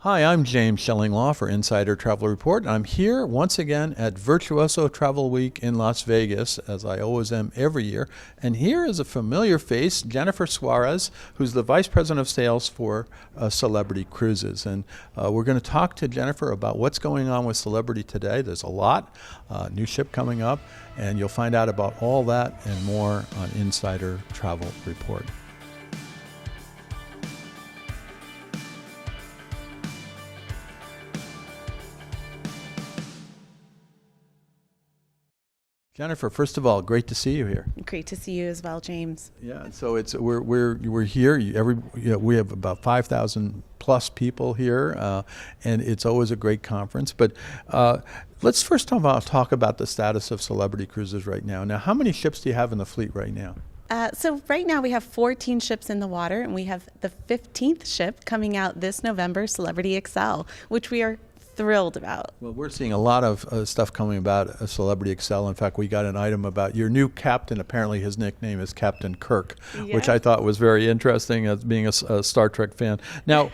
Hi, I'm James Shellinglaw for Insider Travel Report. I'm here once again at Virtuoso Travel Week in Las Vegas, as I always am every year. And here is a familiar face, Jennifer Suarez, who's the Vice President of Sales for Celebrity Cruises. And we're going to talk to Jennifer about what's going on with Celebrity today. There's a lot, new ship coming up, and you'll find out about all that and more on Insider Travel Report. Jennifer, first of all, great to see you here. Great to see you as well, James. Yeah, so we're here. We have about 5,000 plus people here, and it's always a great conference. But let's first of all talk about the status of Celebrity Cruises right now. Now, how many ships do you have in the fleet right now? So right now we have 14 ships in the water, and we have the 15th ship coming out this November, Celebrity Excel, which we are thrilled about. Well, we're seeing a lot of stuff coming about Celebrity Excel. In fact, we got an item about your new captain. Apparently his nickname is Captain Kirk, which I thought was very interesting as being a Star Trek fan. Now,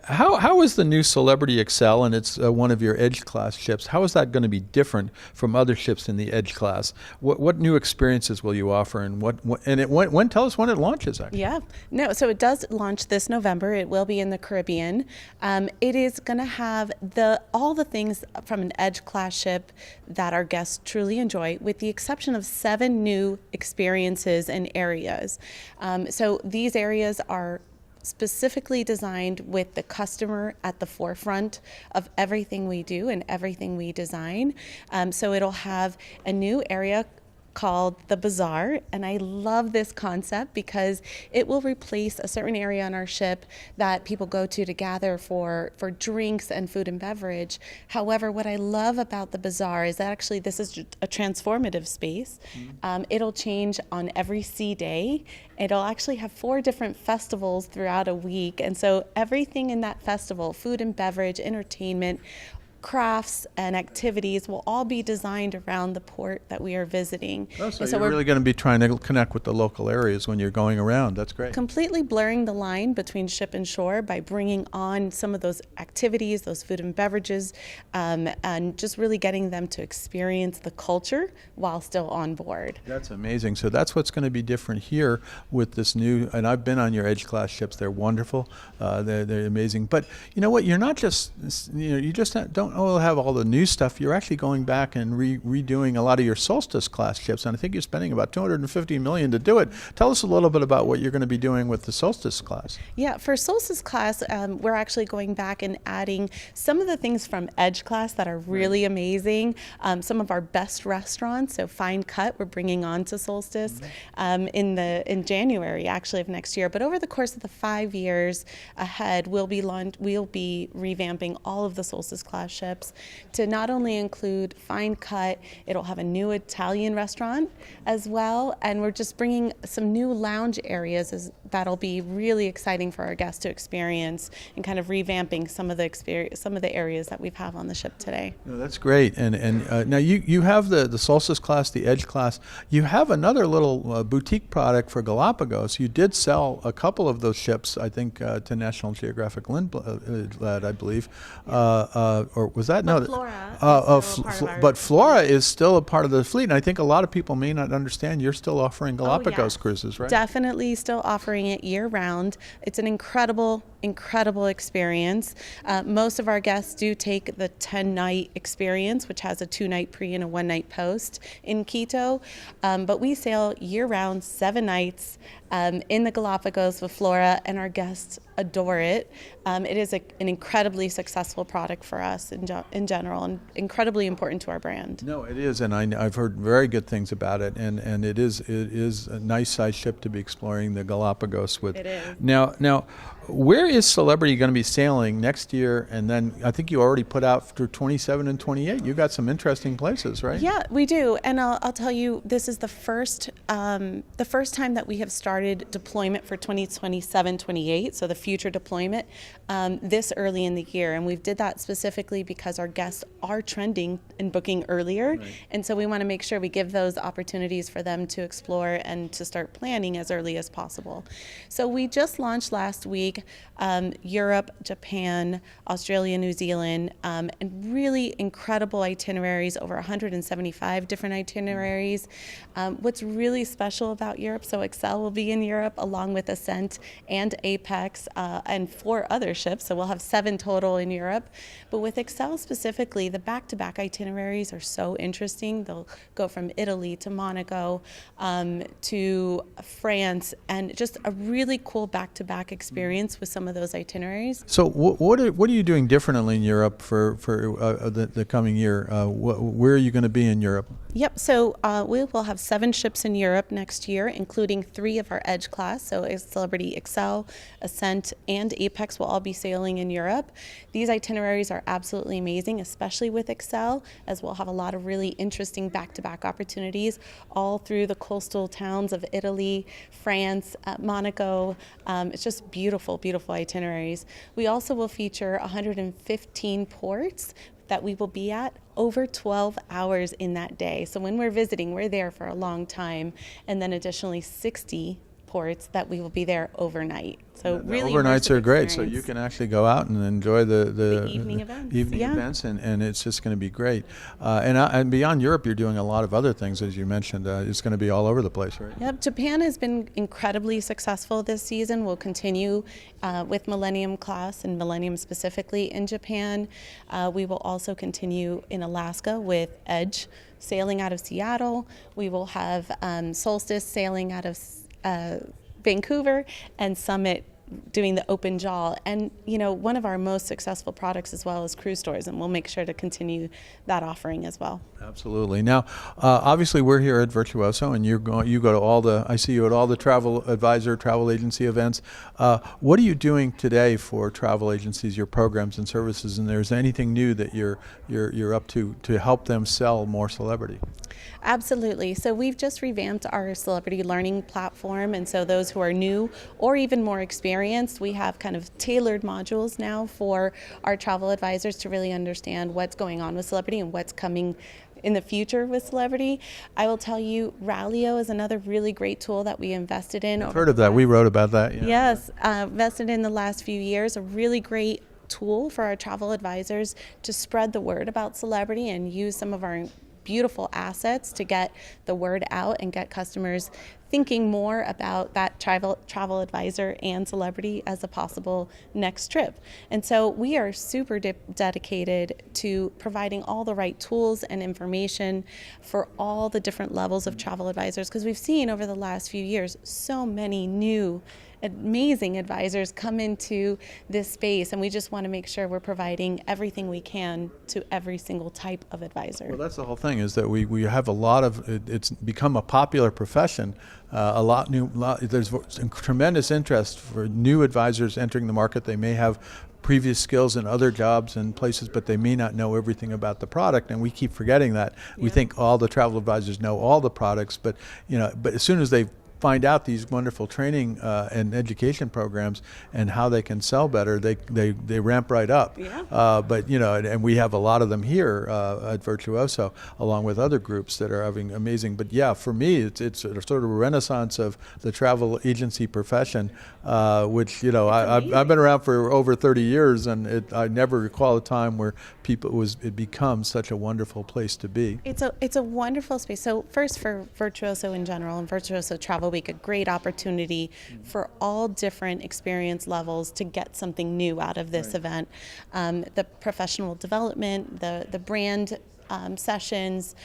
how is the new Celebrity Excel, and it's one of your Edge class ships, how is that going to be different from other ships in the Edge class? What new experiences will you offer, and when tell us when it launches, actually? Yeah, no, so it does launch this November. It will be in the Caribbean. It is going to have all the things from an Edge class ship that our guests truly enjoy, with the exception of 7 new experiences and areas. So these areas are specifically designed with the customer at the forefront of everything we do and everything we design. So it'll have a new area called the Bazaar, and I love this concept because it will replace a certain area on our ship that people go to gather for drinks and food and beverage. However, what I love about the Bazaar is that actually this is a transformative space. It'll change on every sea day. It'll actually have 4 different festivals throughout a week, and so everything in that festival, food and beverage, entertainment, crafts and activities, will all be designed around the port that we are visiting. So you're really going to be trying to connect with the local areas when you're going around. That's great. Completely blurring the line between ship and shore by bringing on some of those activities, those food and beverages, and just really getting them to experience the culture while still on board. That's amazing. So that's what's going to be different here with this new, and I've been on your Edge class ships. They're wonderful. They're amazing. But you know what? You're not just, you just don't have all the new stuff. You're actually going back and redoing a lot of your Solstice class ships, and I think you're spending about $250 million to do it. Tell us a little bit about what you're going to be doing with the Solstice class. Yeah, for Solstice class, we're actually going back and adding some of the things from Edge class that are really amazing. Some of our best restaurants, so Fine Cut, we're bringing on to Solstice in January actually of next year. But over the course of the 5 years ahead, we'll be revamping all of the Solstice class ships to not only include Fine Cut, it'll have a new Italian restaurant as well, and we're just bringing some new lounge areas that'll be really exciting for our guests to experience, and kind of revamping some of the areas that we have on the ship today. No, that's great. And now you have the Solstice class, the Edge class. You have another little boutique product for Galapagos. You did sell a couple of those ships, I think, to National Geographic Lindblad, I believe, or was that? But Flora. But Flora is still a part of the fleet, and I think a lot of people may not understand you're still offering Galapagos cruises, right? Definitely still offering it year-round. It's an incredible experience. Most of our guests do take the 10-night experience, which has a 2-night pre and a 1-night post in Quito, but we sail year-round, 7 nights in the Galapagos with Flora, and our guests adore it. It is an incredibly successful product for us in general, and incredibly important to our brand. No, it is, and I've heard very good things about it, and it is a nice size ship to be exploring the Galapagos with. It is. Now, where is Celebrity going to be sailing next year? And then I think you already put out for 27 and 28. You got some interesting places, right? Yeah, we do, and I'll tell you, this is the first time that we have started deployment for 2027-28. So the future deployment this early in the year, and we did that specifically because our guests are trending and booking earlier, and so we want to make sure we give those opportunities for them to explore and to start planning as early as possible. So we just launched last week Week, Europe, Japan, Australia, New Zealand, and really incredible itineraries, over 175 different itineraries. What's really special about Europe, so Excel will be in Europe along with Ascent and Apex and 4 other ships, so we'll have 7 total in Europe. But with Excel specifically, the back-to-back itineraries are so interesting. They'll go from Italy to Monaco to France, and just a really cool back-to-back experience with some of those itineraries. So what are you doing differently in Europe for the coming year? Where are you going to be in Europe? Yep, so we will have 7 ships in Europe next year, including 3 of our Edge class. So Celebrity Excel, Ascent, and Apex will all be sailing in Europe. These itineraries are absolutely amazing, especially with Excel, as we'll have a lot of really interesting back-to-back opportunities all through the coastal towns of Italy, France, Monaco. It's just beautiful, beautiful itineraries. We also will feature 115 ports that we will be at over 12 hours in that day. So when we're visiting, we're there for a long time, and then additionally 60 ports that we will be there overnight. So The really overnights immersive are great, so experience. you can actually go out and enjoy the evening events, evening yeah. events, and it's just going to be great. And beyond Europe, you're doing a lot of other things, as you mentioned. It's going to be all over the place, right? Yep, Japan has been incredibly successful this season. We'll continue with Millennium class and Millennium specifically in Japan. We will also continue in Alaska with Edge sailing out of Seattle. We will have Solstice sailing out of Vancouver, and Summit doing the open jaw. And you know, one of our most successful products as well is cruise tours, and we'll make sure to continue that offering as well. Absolutely. Now, obviously, we're here at Virtuoso, and you go to all the. I see you at all the travel advisor, travel agency events. What are you doing today for travel agencies, your programs and services? And there's anything new that you're up to help them sell more Celebrity? Absolutely. So we've just revamped our celebrity learning platform, and so those who are new or even more experienced, we have kind of tailored modules now for our travel advisors to really understand what's going on with celebrity and what's coming in the future with celebrity. I will tell you, Rallyo is another really great tool that we invested in. I've heard of that. We wrote about that. Yeah. Yes, invested in the last few years. A really great tool for our travel advisors to spread the word about celebrity and use some of our beautiful assets to get the word out and get customers thinking more about that travel advisor and celebrity as a possible next trip. And so we are super dedicated to providing all the right tools and information for all the different levels of travel advisors, because we've seen over the last few years so many new amazing advisors come into this space, and we just want to make sure we're providing everything we can to every single type of advisor. Well, that's the whole thing, is that we have a lot of, it's become a popular profession. There's tremendous interest for new advisors entering the market. They may have previous skills in other jobs and places, but they may not know everything about the product, and we keep forgetting that. We think all the travel advisors know all the products, but as soon as they find out these wonderful training and education programs and how they can sell better, they ramp right up. Yeah. But and we have a lot of them here at Virtuoso, along with other groups that are having amazing. But yeah, for me, it's a sort of a renaissance of the travel agency profession, which I've been around for over 30 years, and I never recall a time where it becomes such a wonderful place to be. It's a wonderful space. So first, for Virtuoso in general and Virtuoso Travel Week, a great opportunity for all different experience levels to get something new out of this event. The professional development, the brand sessions,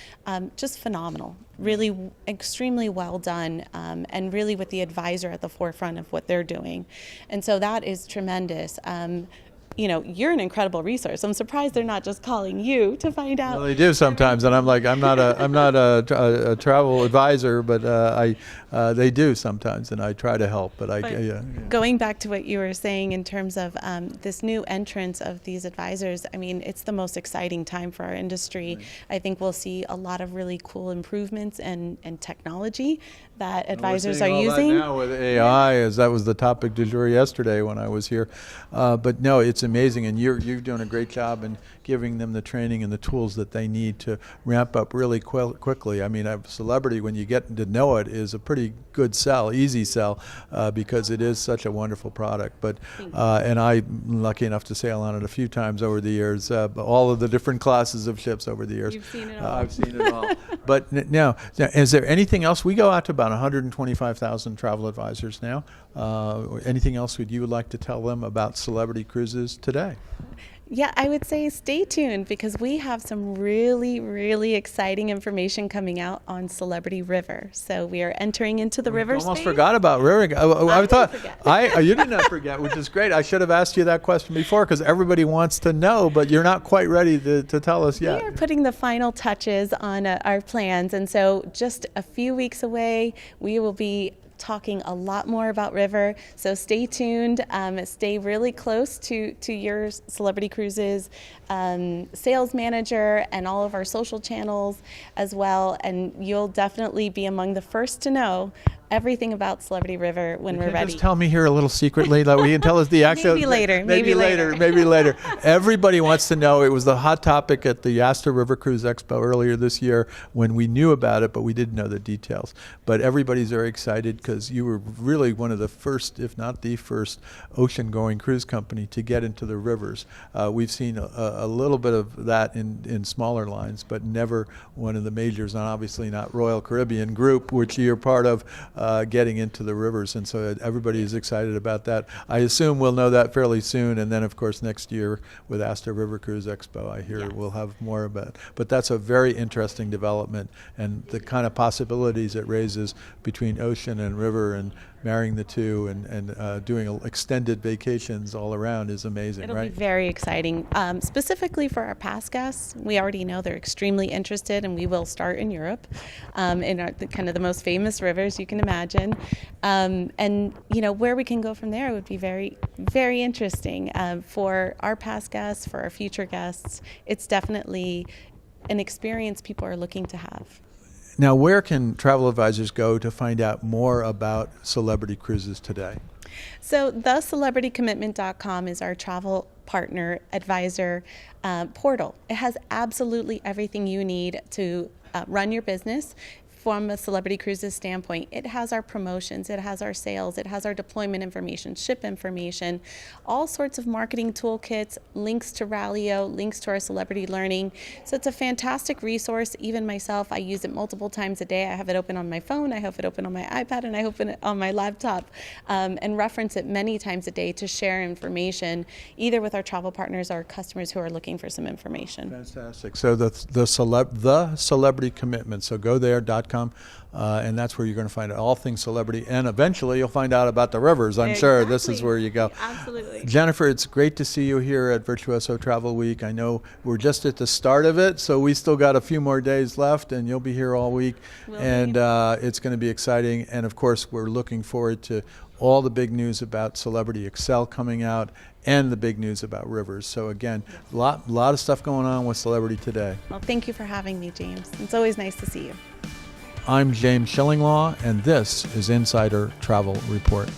just phenomenal. Really extremely well done, and really with the advisor at the forefront of what they're doing. And so that is tremendous. You're an incredible resource. I'm surprised they're not just calling you to find out. Well, they do sometimes, and I'm like, I'm not a travel advisor, but they do sometimes, and I try to help. But Going back to what you were saying in terms of this new entrance of these advisors, I mean, it's the most exciting time for our industry. Right. I think we'll see a lot of really cool improvements and technology that We're advisors seeing are all using. that now with AI, as that was the topic du jour yesterday when I was here. But no, it's amazing, and you're doing a great job in giving them the training and the tools that they need to ramp up really quickly. I mean, a Celebrity, when you get to know it, is a pretty good sell, easy sell, because it is such a wonderful product. But and I'm lucky enough to sail on it a few times over the years, all of the different classes of ships over the years. You've seen it all. I've seen it all. But now, is there anything else? We go out to about 125,000 travel advisors now. Anything else you would like to tell them about Celebrity Cruises today? Yeah, I would say stay tuned because we have some really, really exciting information coming out on Celebrity River. So we are entering into the river Almost space. forgot about River. I didn't thought forget. you did not forget, which is great. I should have asked you that question before because everybody wants to know, but you're not quite ready to tell us yet. We are putting the final touches on our plans, and so just a few weeks away, we will be talking a lot more about River. So stay tuned. Stay really close to your Celebrity Cruises sales manager and all of our social channels as well. And you'll definitely be among the first to know everything about Celebrity River when we're ready. Just tell me here a little secretly that we can tell us the actual. Maybe later. Maybe later. Everybody wants to know. It was the hot topic at the Astor River Cruise Expo earlier this year when we knew about it, but we didn't know the details. But everybody's very excited because you were really one of the first, if not the first, ocean-going cruise company to get into the rivers. We've seen a little bit of that in smaller lines, but never one of the majors, and obviously not Royal Caribbean Group, which you're part of. Getting into the rivers, and so everybody is excited about that. I assume we'll know that fairly soon, and then of course next year with Astor River Cruise Expo, I hear we'll have more about it. But that's a very interesting development, and the kind of possibilities it raises between ocean and river and marrying the two and doing extended vacations all around is amazing. It'll right? be very exciting. Specifically for our past guests, we already know they're extremely interested, and we will start in Europe, in kind of the most famous rivers you can imagine. And where we can go from there would be very, very interesting for our past guests, for our future guests. It's definitely an experience people are looking to have. Now, where can travel advisors go to find out more about Celebrity Cruises today? So thecelebritycommitment.com is our travel partner advisor portal. It has absolutely everything you need to run your business from a Celebrity Cruises standpoint. It has our promotions, it has our sales, it has our deployment information, ship information, all sorts of marketing toolkits, links to Rallyo, links to our Celebrity Learning. So it's a fantastic resource. Even myself, I use it multiple times a day. I have it open on my phone, I have it open on my iPad, and I open it on my laptop, and reference it many times a day to share information, either with our travel partners or customers who are looking for some information. Fantastic. So the Celebrity Commitment. So go there.com. And that's where you're going to find out all things celebrity, and eventually you'll find out about the rivers. I'm sure this is where you go. Absolutely. Jennifer, it's great to see you here at Virtuoso Travel Week. I know we're just at the start of it, so we still got a few more days left, and you'll be here all week. And it's going to be exciting. And of course, we're looking forward to all the big news about Celebrity Excel coming out and the big news about rivers. So again, a lot of stuff going on with Celebrity today. Well, thank you for having me, James. It's always nice to see you. I'm James Shillinglaw, and this is Insider Travel Report.